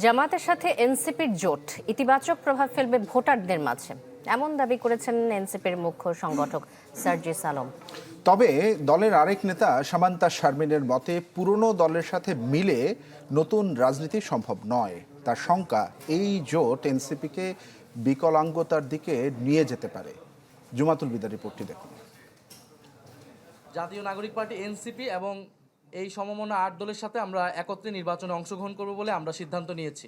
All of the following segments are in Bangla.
জামাতের সাথে এনসিপির জোট ইতিবাচক প্রভাব ফেলবে ভোটারদের মাঝে, এমন দাবি করেছেন এনসিপির মুখ্য সংগঠক সার্জিস আলম। তবে দলের আরেক নেতা সামান্তা শারমিনের মতে পুরনো দলের সাথে মিলে নতুন রাজনীতি সম্ভব নয়। তার শঙ্কা, এই জোট এনসিপিকে বিকলাঙ্গতার দিকে নিয়ে যেতে পারে। জুমাতুল বিদার রিপোর্টটি দেখুন। জাতীয় নাগরিক পার্টি এনসিপি এবং এই সমমনা ৮ দলের সাথে আমরা একত্রে নির্বাচনে অংশগ্রহণ করব বলে আমরা সিদ্ধান্ত নিয়েছি।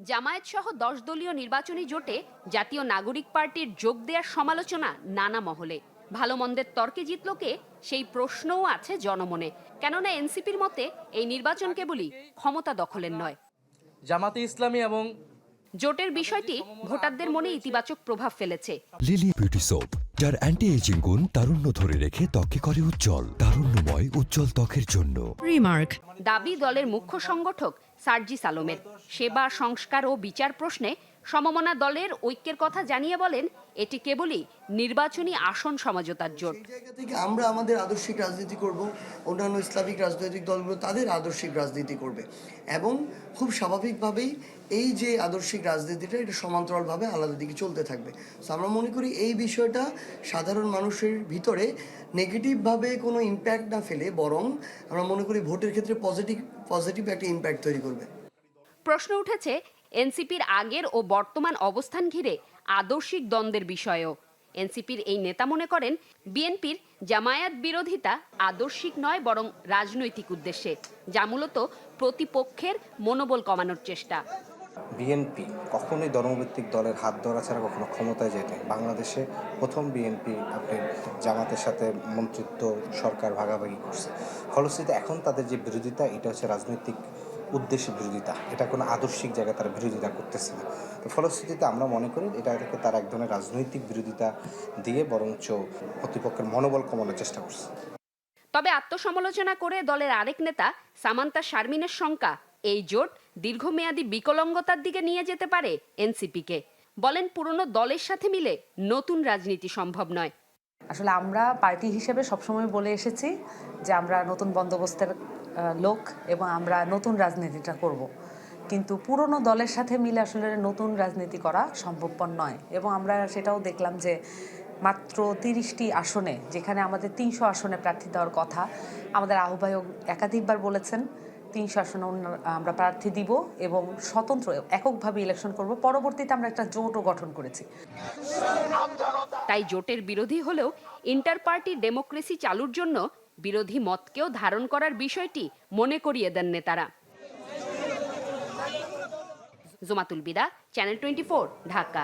জামায়াত সহ ১০ দলীয় নির্বাচনী জোটে জাতীয় নাগরিক পার্টির যোগ দেওয়ার সমালোচনা নানা মহলে। ভালো মন্দের তর্কে জিতল কে, সেই প্রশ্নও আছে জনমনে। কেননা এনসিপির মতে এই নির্বাচন কেবলই ক্ষমতা দখলের নয়, জামাতে ইসলামী এবং জোটের বিষয়টি ভোটারদের মনে ইতিবাচক প্রভাব ফেলেছে। লিলি বিউটি সোপ, যার অ্যান্টি এজিং গুণ তারুণ্য ধরে রেখে ত্বকে করে উজ্জ্বল, তারুণ্যময় উজ্জ্বল ত্বকের জন্য। রিমার্ক দাবি দলের মুখ্য সংগঠক সার্জিস আলমের। সেবা, সংস্কার ও বিচার প্রশ্নে সমমনা দলের ঐক্যের কথা জানিয়ে বলেন, এটি কেবলই নির্বাচনী আসন সমঝোতার জোট। আমরা আমাদের আদর্শিক রাজনীতি করব, অন্যান্য ইসলামিক রাজনৈতিক দলগুলো তাদের আদর্শিক রাজনীতি করবে, এবং খুব স্বাভাবিকভাবেই এই যে আদর্শিক রাজনীতিটা এটা সমান্তরালভাবে আলাদা দিকে চলতে থাকবে। তো আমরা মনে করি এই বিষয়টা সাধারণ মানুষের ভিতরে নেগেটিভভাবে কোনো ইম্প্যাক্ট না ফেলে, বরং আমরা মনে করি ভোটের ক্ষেত্রে পজিটিভ একটা ইম্প্যাক্ট তৈরি করবে। প্রশ্ন উঠেছে এনসিপির আগের ও বর্তমান অবস্থান ঘিরে আদর্শিক দ্বন্দ্বের বিষয়েও। এনসিপির এই নেতা মনে করেন, বিএনপির জামায়াত বিরোধিতা আদর্শিক নয় বরং রাজনৈতিক উদ্দেশ্যে, যা মূলত প্রতিপক্ষের মনোবল কমানোর চেষ্টা। বিএনপি কখনোই ধর্মভিত্তিক দলের হাত ধরা ছাড়া কখনো ক্ষমতায় যেতে। বাংলাদেশে প্রথম বিএনপি আপনি জামাতের সাথে মন্ত্রিত্ব সরকার ভাগাভাগি করছে। ফলশ্রুতিতে এখন তাদের যে বিরোধিতা, এটা হচ্ছে রাজনৈতিক উদ্দেশ্যে বিরোধিতা, এটা কোনো আদর্শিক জায়গায় তারা বিরোধিতা করতেছে না। তো ফলশ্রুতিতে আমরা মনে করি এটাকে তারা এক ধরনের রাজনৈতিক বিরোধিতা দিয়ে বরঞ্চ প্রতিপক্ষের মনোবল কমানোর চেষ্টা করছে। তবে আত্মসমালোচনা করে দলের আরেক নেতা সামান্তা শারমিনের শঙ্কা, এই জোট দীর্ঘমেয়াদী বিকলাঙ্গতার দিকে নিয়ে যেতে পারে এনসিপিকে। বলেন, পুরনো দলের সাথে মিলে নতুন রাজনীতি সম্ভব নয়। আসলে আমরা পার্টি হিসেবে সবসময় বলে এসেছি যে আমরা নতুন বন্দোবস্তের লোক এবং আমরা নতুন রাজনীতিটা করব, কিন্তু পুরনো দলের সাথে মিলে আসলে নতুন রাজনীতি করা সম্ভবপর নয়। এবং আমরা সেটাও দেখলাম যে মাত্র 30টি আসনে, যেখানে আমাদের 300 আসনে প্রার্থী দেওয়ার কথা, আমাদের আহ্বায়ক একাধিকবার বলেছেন 300 আসনে আমরা প্রার্থী দিব এবং স্বতন্ত্র এককভাবে ইলেকশন করব। পরবর্তীতে আমরা একটা জোটও গঠন করেছি। তাই জোটের বিরোধী হলেও ইন্টার পার্টি ডেমোক্রেসি চালুর জন্য বিরোধী মতকেও ধারণ করার বিষয়টি মনে করিয়ে দেন নেতারা। জুমাতুল বিদা, চ্যানেল 24, ঢাকা।